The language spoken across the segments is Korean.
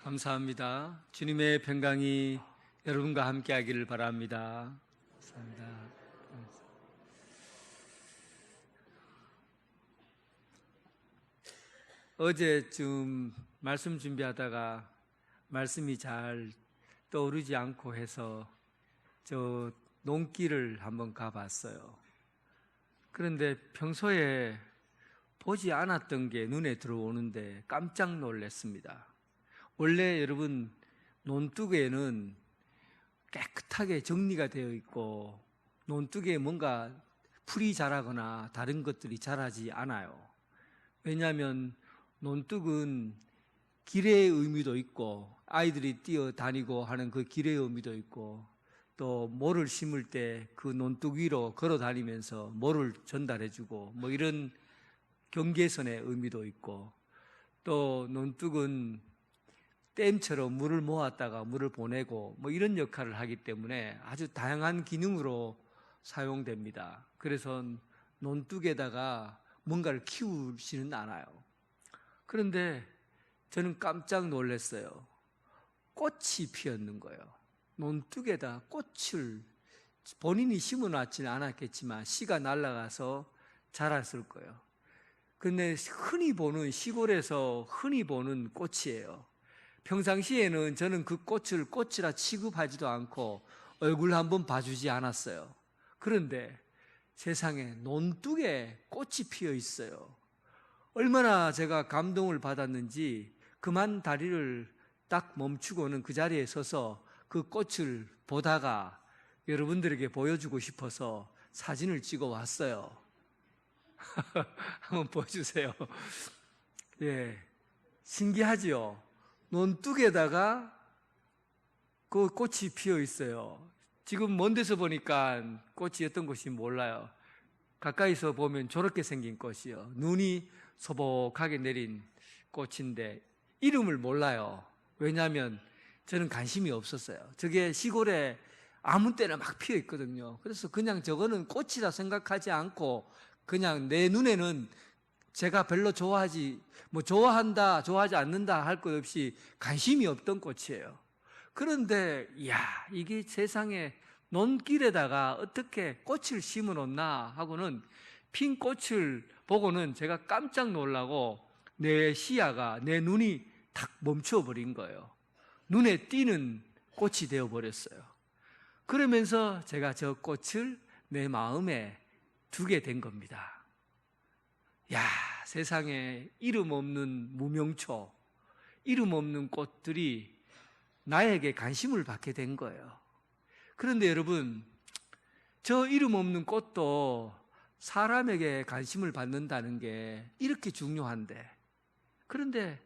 감사합니다. 주님의 평강이 여러분과 함께하기를 바랍니다. 감사합니다. 어제쯤 말씀 준비하다가 말씀이 잘 떠오르지 않고 해서 저 농길을 한번 가봤어요. 그런데 평소에 보지 않았던 게 눈에 들어오는데 깜짝 놀랐습니다. 원래 여러분 논둑에는 깨끗하게 정리가 되어 있고 논둑에 뭔가 풀이 자라거나 다른 것들이 자라지 않아요. 왜냐하면 논둑은 길의 의미도 있고 아이들이 뛰어다니고 하는 그 길의 의미도 있고 또 모를 심을 때 그 논둑 위로 걸어 다니면서 모를 전달해주고 뭐 이런 경계선의 의미도 있고 또 논둑은 댐처럼 물을 모았다가 물을 보내고 뭐 이런 역할을 하기 때문에 아주 다양한 기능으로 사용됩니다. 그래서 논둑에다가 뭔가를 키우지는 않아요. 그런데 저는 깜짝 놀랐어요. 꽃이 피었는 거예요. 논둑에다 꽃을 본인이 심어놨지는 않았겠지만 씨가 날아가서 자랐을 거예요. 근데 흔히 보는 시골에서 흔히 보는 꽃이에요. 평상시에는 저는 그 꽃을 꽃이라 취급하지도 않고 얼굴 한번 봐주지 않았어요. 그런데 세상에 논둑에 꽃이 피어 있어요. 얼마나 제가 감동을 받았는지 그만 다리를 딱 멈추고는 그 자리에 서서 그 꽃을 보다가 여러분들에게 보여주고 싶어서 사진을 찍어 왔어요. 한번 보여주세요. 예, 신기하지요? 논둑에다가 그 꽃이 피어 있어요. 지금 먼 데서 보니까 꽃이 어떤 것이 몰라요. 가까이서 보면 저렇게 생긴 꽃이요. 눈이 소복하게 내린 꽃인데 이름을 몰라요. 왜냐하면 저는 관심이 없었어요. 저게 시골에 아무 때나 막 피어 있거든요. 그래서 그냥 저거는 꽃이라 생각하지 않고 그냥 내 눈에는 제가 별로 좋아한다, 좋아하지 않는다 할 것 없이 관심이 없던 꽃이에요. 그런데, 이야, 이게 세상에 논길에다가 어떻게 꽃을 심어 놓나 하고는 핀 꽃을 보고는 제가 깜짝 놀라고 내 시야가, 내 눈이 탁 멈춰버린 거예요. 눈에 띄는 꽃이 되어버렸어요. 그러면서 제가 저 꽃을 내 마음에 두게 된 겁니다. 야, 세상에 이름 없는 무명초, 이름 없는 꽃들이 나에게 관심을 받게 된 거예요. 그런데 여러분, 저 이름 없는 꽃도 사람에게 관심을 받는다는 게 이렇게 중요한데, 그런데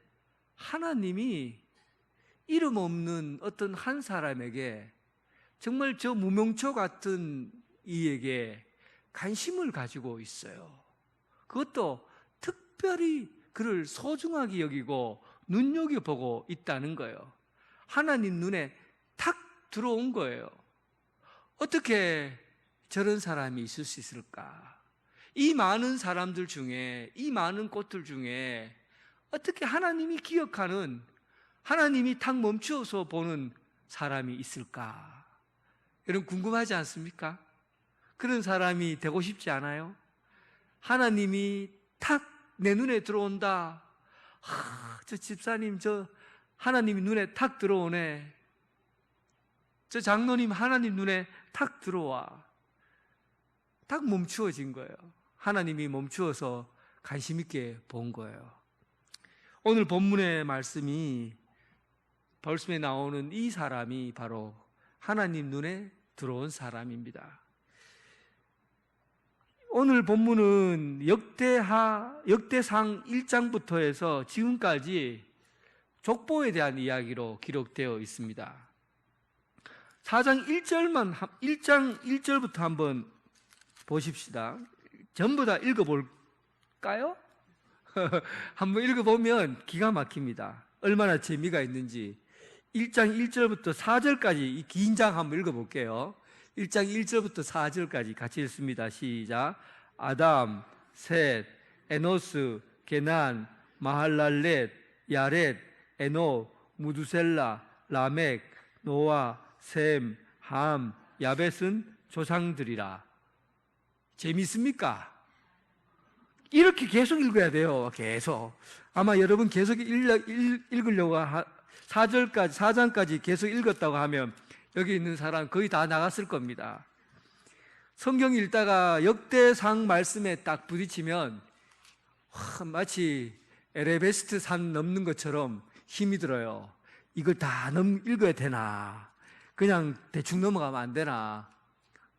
하나님이 이름 없는 어떤 한 사람에게 정말 저 무명초 같은 이에게 관심을 가지고 있어요. 그것도 특별히 그를 소중하게 여기고 눈여겨보고 있다는 거예요. 하나님 눈에 탁 들어온 거예요. 어떻게 저런 사람이 있을 수 있을까? 이 많은 사람들 중에, 이 많은 꽃들 중에 어떻게 하나님이 기억하는, 하나님이 탁 멈추어서 보는 사람이 있을까? 여러분 궁금하지 않습니까? 그런 사람이 되고 싶지 않아요? 하나님이 탁 내 눈에 들어온다. 저 집사님, 저 하나님이 눈에 탁 들어오네. 저 장로님 하나님 눈에 탁 들어와. 딱 멈추어진 거예요. 하나님이 멈추어서 관심 있게 본 거예요. 오늘 본문의 말씀이 벌씀에 나오는 이 사람이 바로 하나님 눈에 들어온 사람입니다. 오늘 본문은 역대상 1장부터 해서 지금까지 족보에 대한 이야기로 기록되어 있습니다. 4장 1장 1절부터 한번 보십시다. 전부 다 읽어볼까요? 한번 읽어보면 기가 막힙니다. 얼마나 재미가 있는지. 1장 1절부터 4절까지 이 긴 장 한번 읽어볼게요. 1장 1절부터 4절까지 같이 읽습니다. 시작. 아담, 셋, 에노스, 게난, 마할랄렛, 야렛, 에노, 무두셀라, 라멕, 노아, 셈, 함, 야벳은 조상들이라. 재밌습니까? 이렇게 계속 읽어야 돼요. 계속. 아마 여러분 계속 읽으려고 4장까지 계속 읽었다고 하면 여기 있는 사람 거의 다 나갔을 겁니다. 성경 읽다가 역대상 말씀에 딱 부딪히면 마치 에베레스트 산 넘는 것처럼 힘이 들어요. 이걸 다 읽어야 되나? 그냥 대충 넘어가면 안 되나?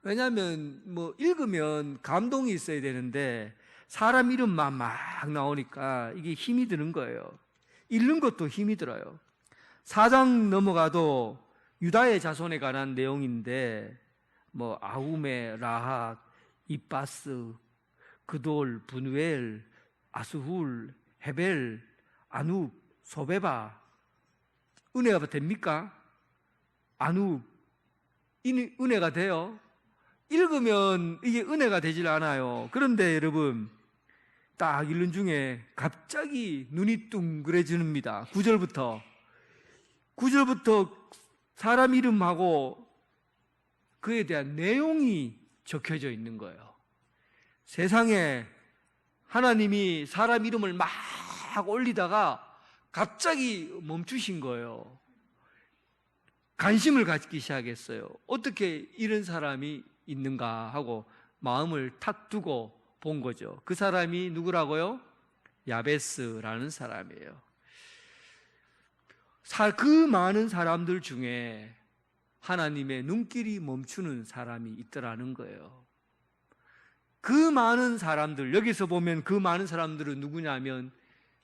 왜냐하면 뭐 읽으면 감동이 있어야 되는데 사람 이름만 막 나오니까 이게 힘이 드는 거예요. 읽는 것도 힘이 들어요. 4장 넘어가도 유다의 자손에 관한 내용인데 뭐 아우메, 라핫, 이빠스, 그돌, 분우엘, 아스훌, 헤벨, 아눕, 소베바. 은혜가 됩니까? 아눕, 은혜가 돼요? 읽으면 이게 은혜가 되질 않아요. 그런데 여러분 딱 읽는 중에 갑자기 눈이 둥그레집니다. 9절부터 사람 이름하고 그에 대한 내용이 적혀져 있는 거예요. 세상에 하나님이 사람 이름을 막 올리다가 갑자기 멈추신 거예요. 관심을 갖기 시작했어요. 어떻게 이런 사람이 있는가 하고 마음을 탁 두고 본 거죠. 그 사람이 누구라고요? 야베스라는 사람이에요. 그 많은 사람들 중에 하나님의 눈길이 멈추는 사람이 있더라는 거예요. 그 많은 사람들, 여기서 보면 그 많은 사람들은 누구냐면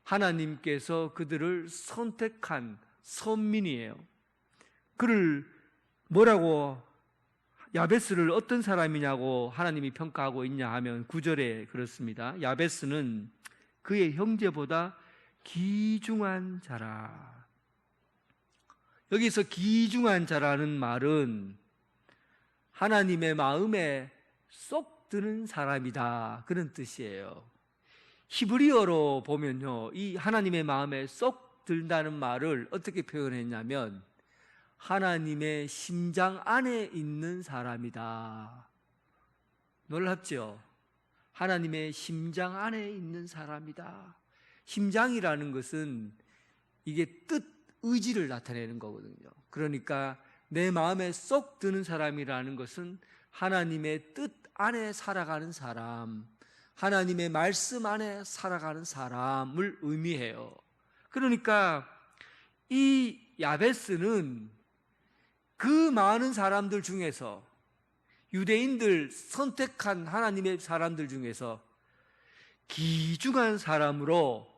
하나님께서 그들을 선택한 선민이에요. 그를 뭐라고, 야베스를 어떤 사람이냐고 하나님이 평가하고 있냐 하면 9절에 그렇습니다. 야베스는 그의 형제보다 귀중한 자라. 여기서 귀중한 자라는 말은 하나님의 마음에 쏙 드는 사람이다, 그런 뜻이에요. 히브리어로 보면요, 이 하나님의 마음에 쏙 든다는 말을 어떻게 표현했냐면 하나님의 심장 안에 있는 사람이다. 놀랍죠? 하나님의 심장 안에 있는 사람이다. 심장이라는 것은 이게 뜻, 의지를 나타내는 거거든요. 그러니까 내 마음에 쏙 드는 사람이라는 것은 하나님의 뜻 안에 살아가는 사람, 하나님의 말씀 안에 살아가는 사람을 의미해요. 그러니까 이 야베스는 그 많은 사람들 중에서, 유대인들 선택한 하나님의 사람들 중에서 귀중한 사람으로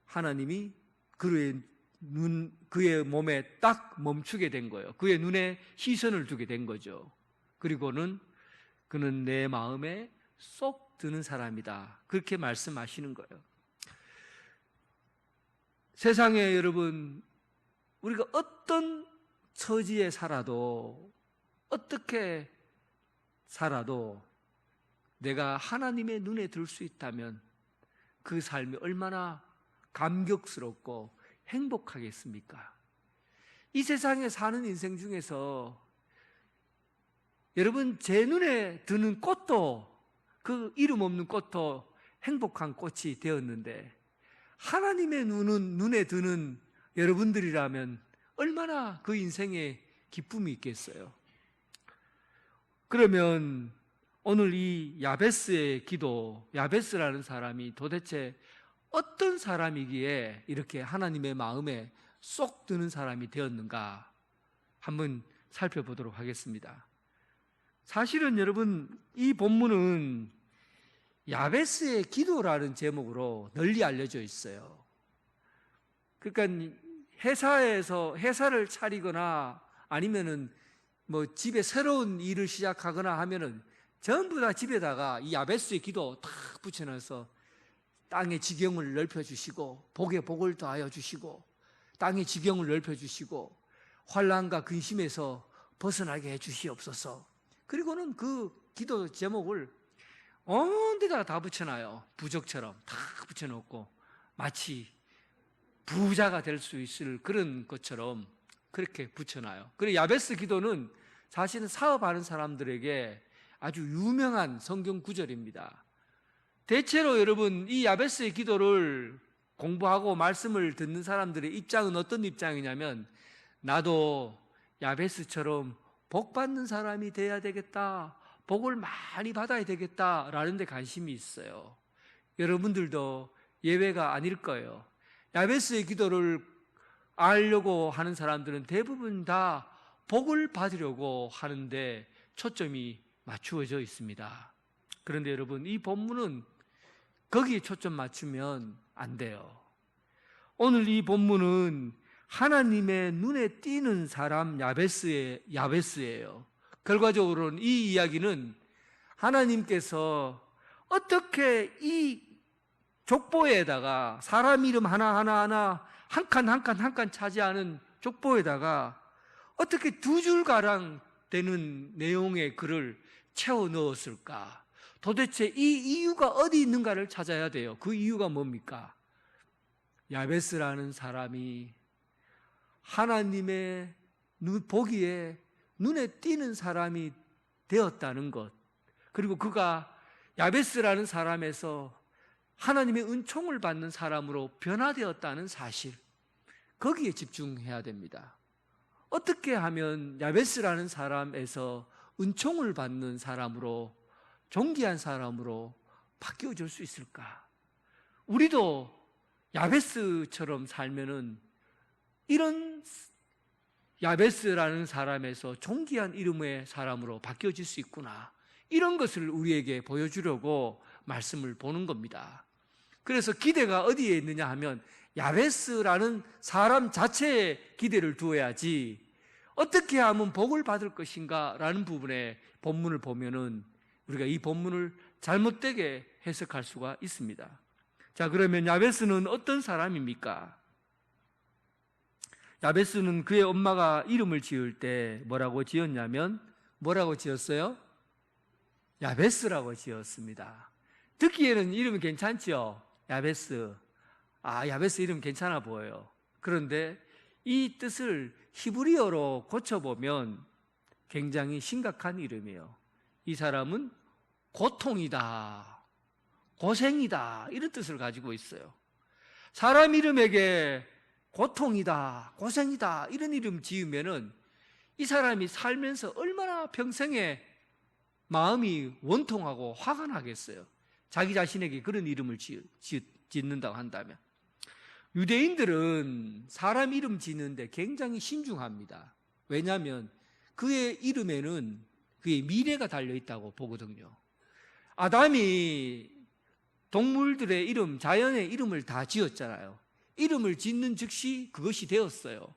하나님이 그의 몸에 딱 멈추게 된 거예요. 그의 눈에 시선을 두게 된 거죠. 그리고는 그는 내 마음에 쏙 드는 사람이다, 그렇게 말씀하시는 거예요. 세상에 여러분, 우리가 어떤 처지에 살아도, 어떻게 살아도 내가 하나님의 눈에 들 수 있다면 그 삶이 얼마나 감격스럽고 행복하겠습니까? 이 세상에 사는 인생 중에서 여러분, 제 눈에 드는 꽃도, 그 이름 없는 꽃도 행복한 꽃이 되었는데 하나님의 눈에 드는 여러분들이라면 얼마나 그 인생에 기쁨이 있겠어요? 그러면 오늘 이 야베스의 기도, 야베스라는 사람이 도대체 어떤 사람이기에 이렇게 하나님의 마음에 쏙 드는 사람이 되었는가 한번 살펴보도록 하겠습니다. 사실은 여러분, 이 본문은 야베스의 기도라는 제목으로 널리 알려져 있어요. 그러니까 회사를 차리거나 아니면은 뭐 집에 새로운 일을 시작하거나 하면은 전부 다 집에다가 이 야베스의 기도 탁 붙여놔서 땅의 지경을 넓혀주시고 복에 복을 더하여 주시고 땅의 지경을 넓혀주시고 환난과 근심에서 벗어나게 해주시옵소서. 그리고는 그 기도 제목을 온 데다가 다 붙여놔요. 부적처럼 다 붙여놓고 마치 부자가 될 수 있을 그런 것처럼 그렇게 붙여놔요. 그리고 야베스 기도는 사실은 사업하는 사람들에게 아주 유명한 성경 구절입니다. 대체로 여러분 이 야베스의 기도를 공부하고 말씀을 듣는 사람들의 입장은 어떤 입장이냐면, 나도 야베스처럼 복 받는 사람이 돼야 되겠다, 복을 많이 받아야 되겠다라는 데 관심이 있어요. 여러분들도 예외가 아닐 거예요. 야베스의 기도를 알려고 하는 사람들은 대부분 다 복을 받으려고 하는데 초점이 맞추어져 있습니다. 그런데 여러분, 이 본문은 거기에 초점 맞추면 안 돼요. 오늘 이 본문은 하나님의 눈에 띄는 사람 야베스예요. 결과적으로는 이 이야기는 하나님께서 어떻게 이 족보에다가 사람 이름 하나하나 한 칸 차지하는 족보에다가 어떻게 2줄가량 되는 내용의 글을 채워 넣었을까? 도대체 이 이유가 어디 있는가를 찾아야 돼요. 그 이유가 뭡니까? 야베스라는 사람이 하나님의 보기에 눈에 띄는 사람이 되었다는 것, 그리고 그가 야베스라는 사람에서 하나님의 은총을 받는 사람으로 변화되었다는 사실, 거기에 집중해야 됩니다. 어떻게 하면 야베스라는 사람에서 은총을 받는 사람으로, 존귀한 사람으로 바뀌어질 수 있을까? 우리도 야베스처럼 살면은 이런 야베스라는 사람에서 존귀한 이름의 사람으로 바뀌어질 수 있구나, 이런 것을 우리에게 보여주려고 말씀을 보는 겁니다. 그래서 기대가 어디에 있느냐 하면 야베스라는 사람 자체에 기대를 두어야지, 어떻게 하면 복을 받을 것인가 라는 부분에 본문을 보면은 우리가 이 본문을 잘못되게 해석할 수가 있습니다. 자, 그러면 야베스는 어떤 사람입니까? 야베스는 그의 엄마가 이름을 지을 때 뭐라고 지었냐면, 뭐라고 지었어요? 야베스라고 지었습니다. 듣기에는 이름이 괜찮죠? 야베스. 야베스 이름 괜찮아 보여요. 그런데 이 뜻을 히브리어로 고쳐보면 굉장히 심각한 이름이에요. 이 사람은 고통이다, 고생이다, 이런 뜻을 가지고 있어요. 사람 이름에게 고통이다, 고생이다, 이런 이름 지으면은 이 사람이 살면서 얼마나 평생에 마음이 원통하고 화가 나겠어요. 자기 자신에게 그런 이름을 짓는다고 한다면. 유대인들은 사람 이름 짓는데 굉장히 신중합니다. 왜냐하면 그의 이름에는 그의 미래가 달려있다고 보거든요. 아담이 동물들의 이름, 자연의 이름을 다 지었잖아요. 이름을 짓는 즉시 그것이 되었어요.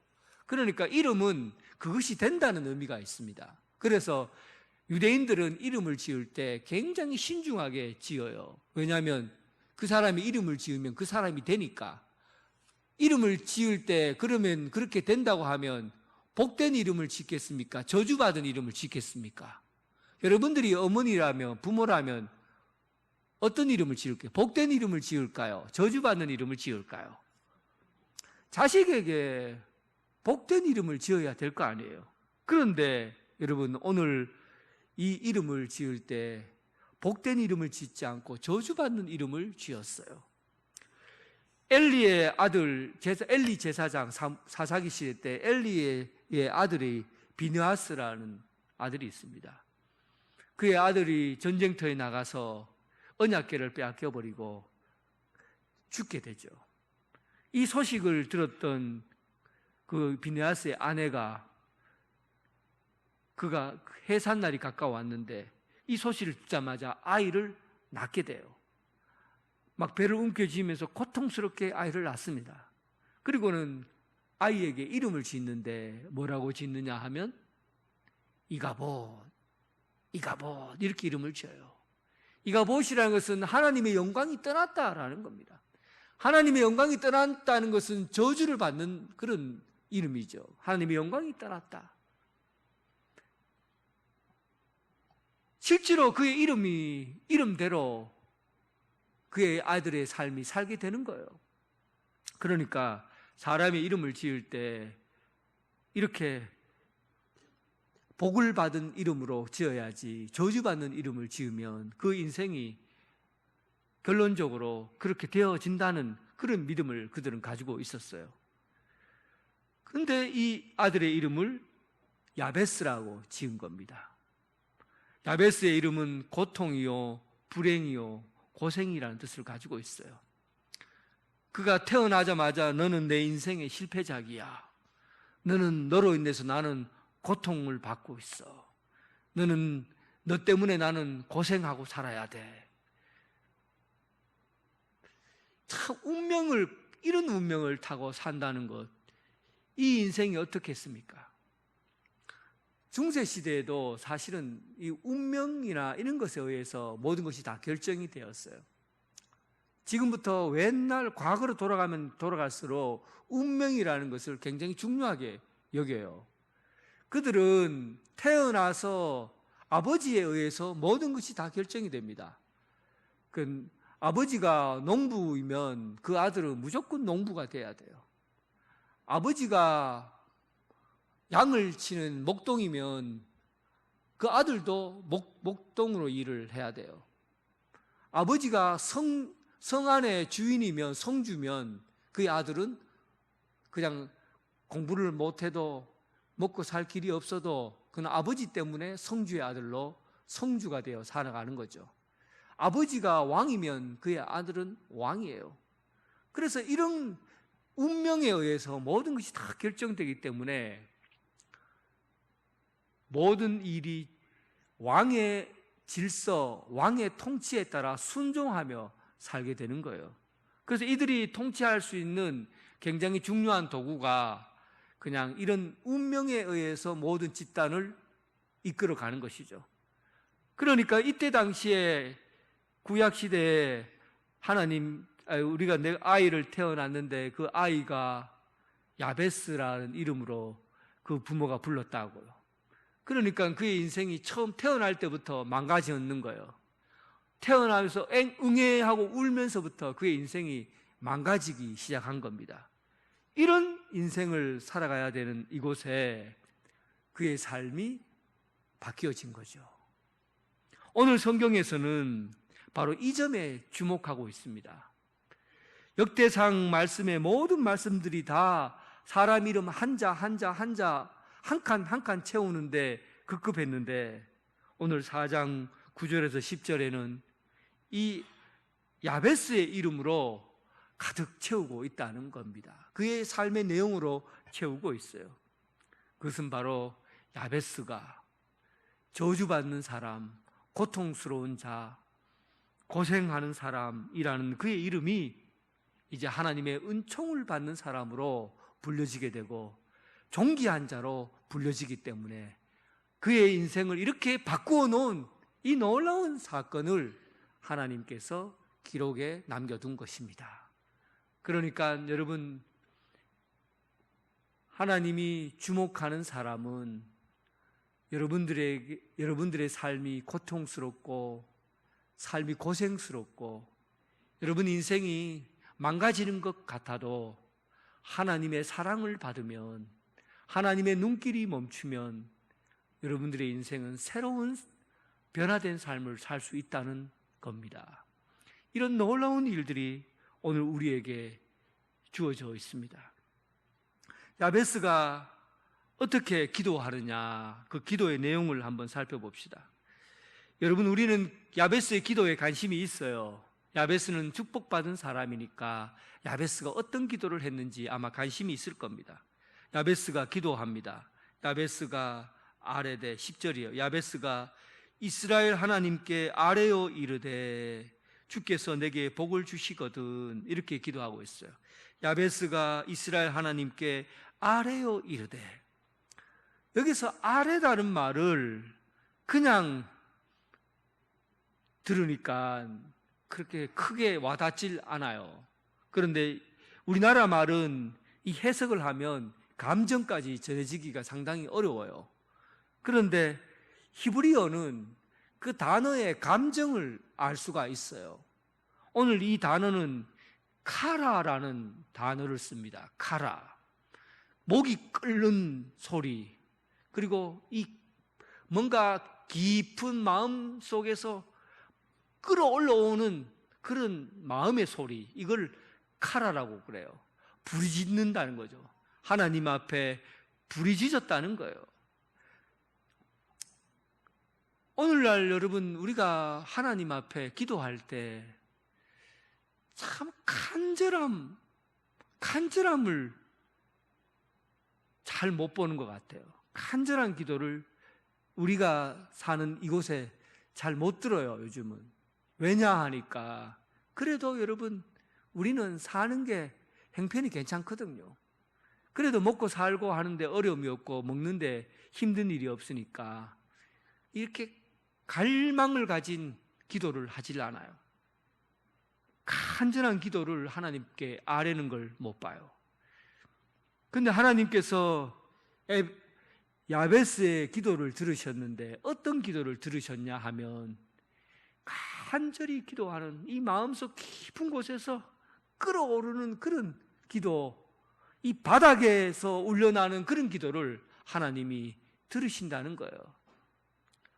그러니까 이름은 그것이 된다는 의미가 있습니다. 그래서 유대인들은 이름을 지을 때 굉장히 신중하게 지어요. 왜냐하면 그 사람이 이름을 지으면 그 사람이 되니까. 이름을 지을 때 그러면 그렇게 된다고 하면 복된 이름을 짓겠습니까? 저주받은 이름을 짓겠습니까? 여러분들이 어머니라면, 부모라면 어떤 이름을 지을까요? 복된 이름을 지을까요? 저주받는 이름을 지을까요? 자식에게 복된 이름을 지어야 될 거 아니에요. 그런데 여러분, 오늘 이 이름을 지을 때 복된 이름을 짓지 않고 저주받는 이름을 지었어요. 엘리의 아들, 엘리 제사장 사사기 시대 때 엘리의 아들이 비느하스라는 아들이 있습니다. 그의 아들이 전쟁터에 나가서 언약궤를 빼앗겨버리고 죽게 되죠. 이 소식을 들었던 그 비느하스의 아내가, 그가 해산날이 가까웠는데 이 소식을 듣자마자 아이를 낳게 돼요. 막 배를 움켜쥐면서 고통스럽게 아이를 낳습니다. 그리고는 아이에게 이름을 짓는데 뭐라고 짓느냐 하면 이가봇 이렇게 이름을 지어요. 이가봇이라는 것은 하나님의 영광이 떠났다라는 겁니다. 하나님의 영광이 떠났다는 것은 저주를 받는 그런 이름이죠. 하나님의 영광이 떠났다. 실제로 그의 이름대로 그의 아들의 삶이 살게 되는 거예요. 그러니까 사람의 이름을 지을 때 이렇게 복을 받은 이름으로 지어야지 저주받는 이름을 지으면 그 인생이 결론적으로 그렇게 되어진다는 그런 믿음을 그들은 가지고 있었어요. 그런데 이 아들의 이름을 야베스라고 지은 겁니다. 야베스의 이름은 고통이요, 불행이요, 고생이라는 뜻을 가지고 있어요. 그가 태어나자마자 너는 내 인생의 실패작이야. 너는 너로 인해서 나는 고통을 받고 있어. 너 때문에 나는 고생하고 살아야 돼. 참 이런 운명을 타고 산다는 것, 이 인생이 어떻겠습니까? 중세시대에도 사실은 이 운명이나 이런 것에 의해서 모든 것이 다 결정이 되었어요. 지금부터 옛날 과거로 돌아가면 돌아갈수록 운명이라는 것을 굉장히 중요하게 여겨요. 그들은 태어나서 아버지에 의해서 모든 것이 다 결정이 됩니다. 아버지가 농부이면 그 아들은 무조건 농부가 돼야 돼요. 아버지가 양을 치는 목동이면 그 아들도 목동으로 일을 해야 돼요. 아버지가 성 안의 주인이면 성주면 그의 아들은 그냥 공부를 못해도 먹고 살 길이 없어도 그는 아버지 때문에 성주의 아들로 성주가 되어 살아가는 거죠. 아버지가 왕이면 그의 아들은 왕이에요. 그래서 이런 운명에 의해서 모든 것이 다 결정되기 때문에 모든 일이 왕의 질서, 왕의 통치에 따라 순종하며 살게 되는 거예요. 그래서 이들이 통치할 수 있는 굉장히 중요한 도구가 그냥 이런 운명에 의해서 모든 집단을 이끌어가는 것이죠. 그러니까 이때 당시에 구약시대에 우리가 내 아이를 태어났는데 그 아이가 야베스라는 이름으로 그 부모가 불렀다고요. 그러니까 그의 인생이 처음 태어날 때부터 망가졌는 거예요. 태어나면서 응애하고 울면서부터 그의 인생이 망가지기 시작한 겁니다. 이런 인생을 살아가야 되는 이곳에 그의 삶이 바뀌어진 거죠. 오늘 성경에서는 바로 이 점에 주목하고 있습니다. 역대상 말씀의 모든 말씀들이 다 사람 이름 한 자 한 칸 한 칸 채우는데 급급했는데 오늘 4장 9절에서 10절에는 이 야베스의 이름으로 가득 채우고 있다는 겁니다. 그의 삶의 내용으로 채우고 있어요. 그것은 바로 야베스가 저주받는 사람, 고통스러운 자, 고생하는 사람이라는 그의 이름이 이제 하나님의 은총을 받는 사람으로 불려지게 되고 존귀한 자로 불려지기 때문에 그의 인생을 이렇게 바꾸어 놓은 이 놀라운 사건을 하나님께서 기록에 남겨둔 것입니다. 그러니까 여러분, 하나님이 주목하는 사람은 여러분들의 삶이 고통스럽고 삶이 고생스럽고 여러분 인생이 망가지는 것 같아도 하나님의 사랑을 받으면, 하나님의 눈길이 멈추면 여러분들의 인생은 새로운 변화된 삶을 살 수 있다는 겁니다. 이런 놀라운 일들이 오늘 우리에게 주어져 있습니다. 야베스가 어떻게 기도하느냐, 그 기도의 내용을 한번 살펴봅시다. 여러분, 우리는 야베스의 기도에 관심이 있어요. 야베스는 축복받은 사람이니까 야베스가 어떤 기도를 했는지 아마 관심이 있을 겁니다. 야베스가 기도합니다. 야베스가 아뢰되 10절이에요. 야베스가 이스라엘 하나님께 아뢰어 이르되 주께서 내게 복을 주시거든, 이렇게 기도하고 있어요. 야베스가 이스라엘 하나님께 아뢰어 이르되, 여기서 아뢰다는 말을 그냥 들으니까 그렇게 크게 와닿질 않아요. 그런데 우리나라 말은 이 해석을 하면 감정까지 전해지기가 상당히 어려워요. 그런데 히브리어는 그 단어의 감정을 알 수가 있어요. 오늘 이 단어는 카라라는 단어를 씁니다. 카라. 목이 끓는 소리, 그리고 이 뭔가 깊은 마음 속에서 끌어올라오는 그런 마음의 소리, 이걸 카라라고 그래요. 부르짖는다는 거죠. 하나님 앞에 부르짖었다는 거예요. 오늘날 여러분, 우리가 하나님 앞에 기도할 때 참 간절함을 잘 못 보는 것 같아요. 간절한 기도를 우리가 사는 이곳에 잘 못 들어요, 요즘은. 왜냐 하니까, 그래도 여러분, 우리는 사는 게 형편이 괜찮거든요. 그래도 먹고 살고 하는데 어려움이 없고 먹는데 힘든 일이 없으니까 이렇게 갈망을 가진 기도를 하질 않아요. 간절한 기도를 하나님께 아뢰는 걸 못 봐요. 근데 하나님께서 야베스의 기도를 들으셨는데 어떤 기도를 들으셨냐 하면, 간절히 기도하는 이 마음속 깊은 곳에서 끓어오르는 그런 기도, 이 바닥에서 울려나는 그런 기도를 하나님이 들으신다는 거예요.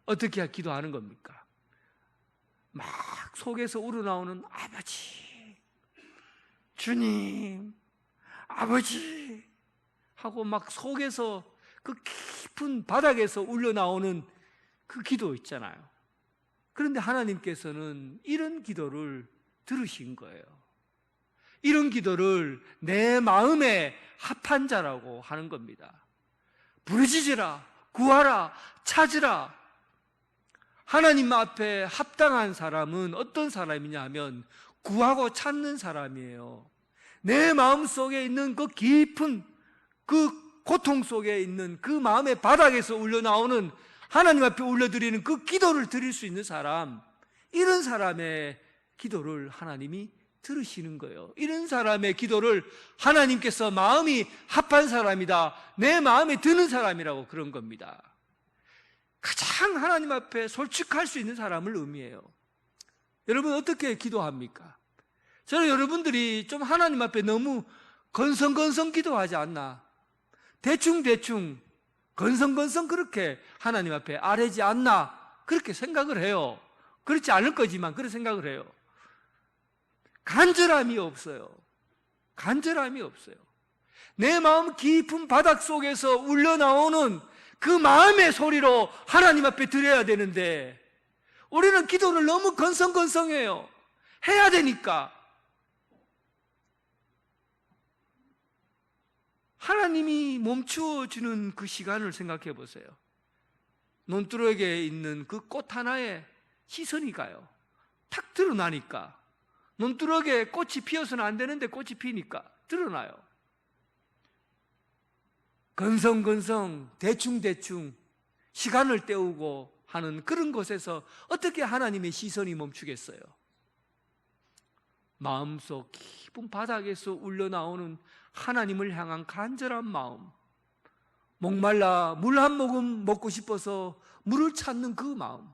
어떻게 기도하는 겁니까? 막 속에서 우러나오는 아버지, 주님, 아버지 하고 막 속에서 그 깊은 바닥에서 울려나오는 그 기도 있잖아요. 그런데 하나님께서는 이런 기도를 들으신 거예요. 이런 기도를 내 마음에 합한 자라고 하는 겁니다. 부르짖으라, 구하라, 찾으라. 하나님 앞에 합당한 사람은 어떤 사람이냐 하면 구하고 찾는 사람이에요. 내 마음속에 있는 그 깊은 그 고통 속에 있는 그 마음의 바닥에서 울려나오는, 하나님 앞에 올려드리는 그 기도를 드릴 수 있는 사람, 이런 사람의 기도를 하나님이 들으시는 거예요. 이런 사람의 기도를 하나님께서 마음이 합한 사람이다, 내 마음에 드는 사람이라고 그런 겁니다. 가장 하나님 앞에 솔직할 수 있는 사람을 의미해요. 여러분 어떻게 기도합니까? 저는 여러분들이 좀 하나님 앞에 너무 건성건성 기도하지 않나, 대충대충 건성건성 그렇게 하나님 앞에 아뢰지 않나, 그렇게 생각을 해요. 그렇지 않을 거지만 그렇게 생각을 해요. 간절함이 없어요. 간절함이 없어요. 내 마음 깊은 바닥 속에서 울려나오는 그 마음의 소리로 하나님 앞에 드려야 되는데, 우리는 기도를 너무 건성건성해요. 해야 되니까. 하나님이 멈추어 주는 그 시간을 생각해 보세요. 논두렁에 있는 그 꽃 하나에 시선이 가요. 탁 드러나니까. 논두렁에 꽃이 피어서는 안 되는데 꽃이 피니까 드러나요. 건성건성 대충대충 시간을 때우고 하는 그런 곳에서 어떻게 하나님의 시선이 멈추겠어요? 마음속 깊은 바닥에서 울려나오는 하나님을 향한 간절한 마음, 목말라 물 한 모금 먹고 싶어서 물을 찾는 그 마음,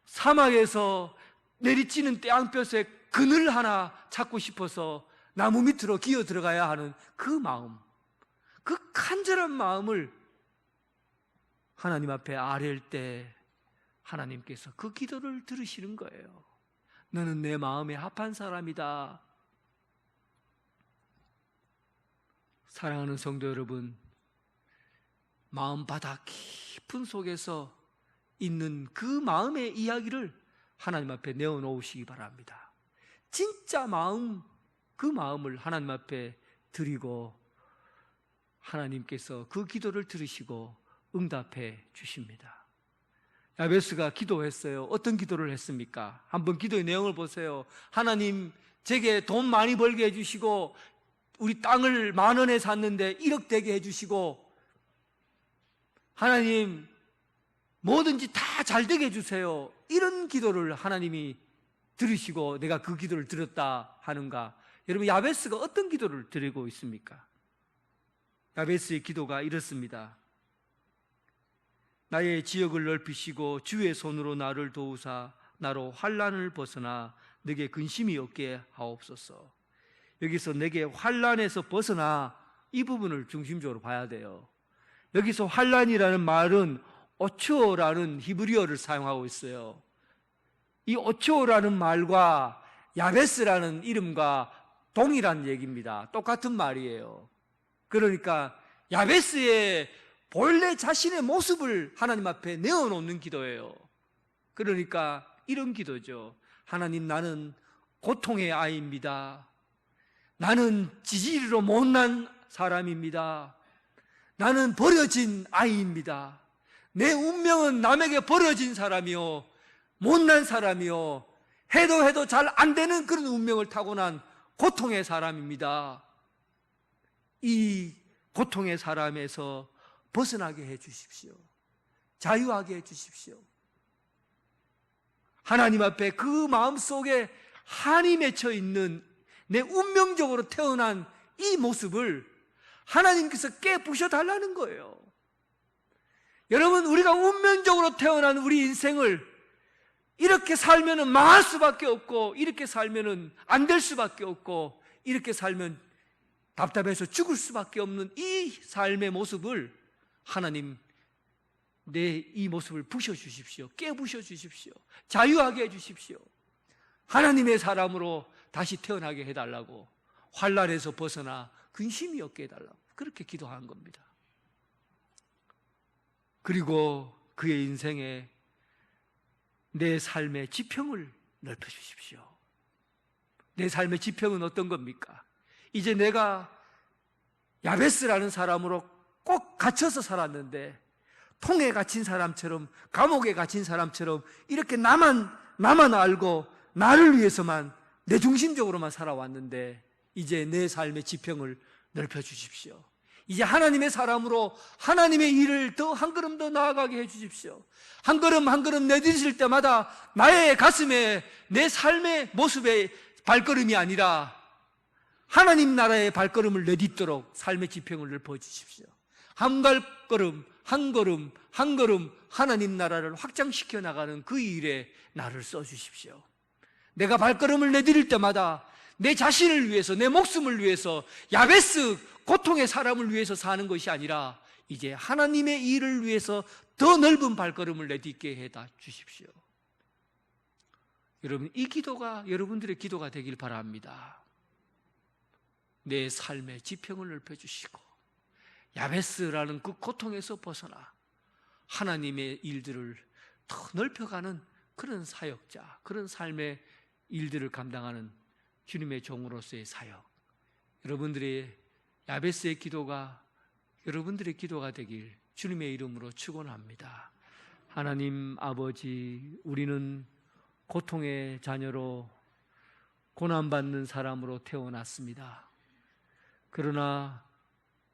사막에서 내리치는 떼양볕에 그늘 하나 찾고 싶어서 나무 밑으로 기어 들어가야 하는 그 마음, 그 간절한 마음을 하나님 앞에 아뢰일 때 하나님께서 그 기도를 들으시는 거예요. 너는 내 마음에 합한 사람이다. 사랑하는 성도 여러분, 마음바닥 깊은 속에서 있는 그 마음의 이야기를 하나님 앞에 내어놓으시기 바랍니다. 진짜 마음, 그 마음을 하나님 앞에 드리고 하나님께서 그 기도를 들으시고 응답해 주십니다. 야베스가 기도했어요. 어떤 기도를 했습니까? 한번 기도의 내용을 보세요. 하나님, 제게 돈 많이 벌게 해주시고 우리 땅을 10,000원에 샀는데 1억 되게 해주시고, 하나님 뭐든지 다 잘 되게 해주세요. 이런 기도를 하나님이 들으시고 내가 그 기도를 들었다 하는가? 여러분, 야베스가 어떤 기도를 드리고 있습니까? 야베스의 기도가 이렇습니다. 나의 지역을 넓히시고 주의 손으로 나를 도우사 나로 환난을 벗어나 내게 근심이 없게 하옵소서. 여기서 내게 환난에서 벗어나, 이 부분을 중심적으로 봐야 돼요. 여기서 환난이라는 말은 오츠오라는 히브리어를 사용하고 있어요. 이 오츠오라는 말과 야베스라는 이름과 동일한 얘기입니다. 똑같은 말이에요. 그러니까 야베스의 본래 자신의 모습을 하나님 앞에 내어놓는 기도예요. 그러니까 이런 기도죠. 하나님, 나는 고통의 아이입니다. 나는 지지리로 못난 사람입니다. 나는 버려진 아이입니다. 내 운명은 남에게 버려진 사람이요, 못난 사람이요, 해도 잘 안 되는 그런 운명을 타고난 고통의 사람입니다. 이 고통의 사람에서 벗어나게 해 주십시오. 자유하게 해 주십시오. 하나님 앞에 그 마음속에 한이 맺혀 있는 내 운명적으로 태어난 이 모습을 하나님께서 깨부셔 달라는 거예요. 여러분, 우리가 운명적으로 태어난 우리 인생을 이렇게 살면은 망할 수밖에 없고, 이렇게 살면은 안 될 수밖에 없고, 이렇게 살면 답답해서 죽을 수밖에 없는 이 삶의 모습을 하나님, 내 이 모습을 부셔주십시오. 깨부셔 주십시오. 자유하게 해주십시오. 하나님의 사람으로 다시 태어나게 해달라고, 환난에서 벗어나 근심이 없게 해달라고 그렇게 기도한 겁니다. 그리고 그의 인생에 내 삶의 지평을 넓혀주십시오. 내 삶의 지평은 어떤 겁니까? 이제 내가 야베스라는 사람으로 꼭 갇혀서 살았는데, 통에 갇힌 사람처럼, 감옥에 갇힌 사람처럼 이렇게 나만 알고 나를 위해서만, 내 중심적으로만 살아왔는데, 이제 내 삶의 지평을 넓혀주십시오. 이제 하나님의 사람으로 하나님의 일을 더 한 걸음 더 나아가게 해주십시오. 한 걸음 한 걸음 내디딜 때마다 나의 가슴에 내 삶의 모습의 발걸음이 아니라 하나님 나라의 발걸음을 내딛도록 삶의 지평을 넓혀주십시오. 한 걸음 한 걸음 한 걸음 하나님 나라를 확장시켜 나가는 그 일에 나를 써주십시오. 내가 발걸음을 내디딜 때마다 내 자신을 위해서, 내 목숨을 위해서, 야베스 고통의 사람을 위해서 사는 것이 아니라 이제 하나님의 일을 위해서 더 넓은 발걸음을 내딛게 해다 주십시오. 여러분, 이 기도가 여러분들의 기도가 되길 바랍니다. 내 삶의 지평을 넓혀주시고 야베스라는 그 고통에서 벗어나 하나님의 일들을 더 넓혀가는 그런 사역자, 그런 삶의 일들을 감당하는 주님의 종으로서의 사역, 여러분들의 야베스의 기도가 여러분들의 기도가 되길 주님의 이름으로 축원합니다. 하나님 아버지, 우리는 고통의 자녀로 고난받는 사람으로 태어났습니다. 그러나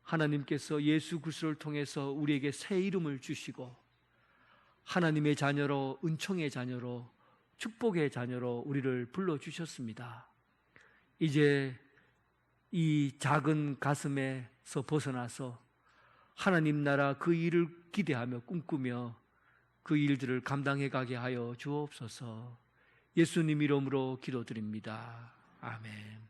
하나님께서 예수 그리스도를 통해서 우리에게 새 이름을 주시고 하나님의 자녀로, 은총의 자녀로, 축복의 자녀로 우리를 불러주셨습니다. 이제 이 작은 가슴에서 벗어나서 하나님 나라 그 일을 기대하며 꿈꾸며 그 일들을 감당해 가게 하여 주옵소서. 예수님 이름으로 기도드립니다. 아멘.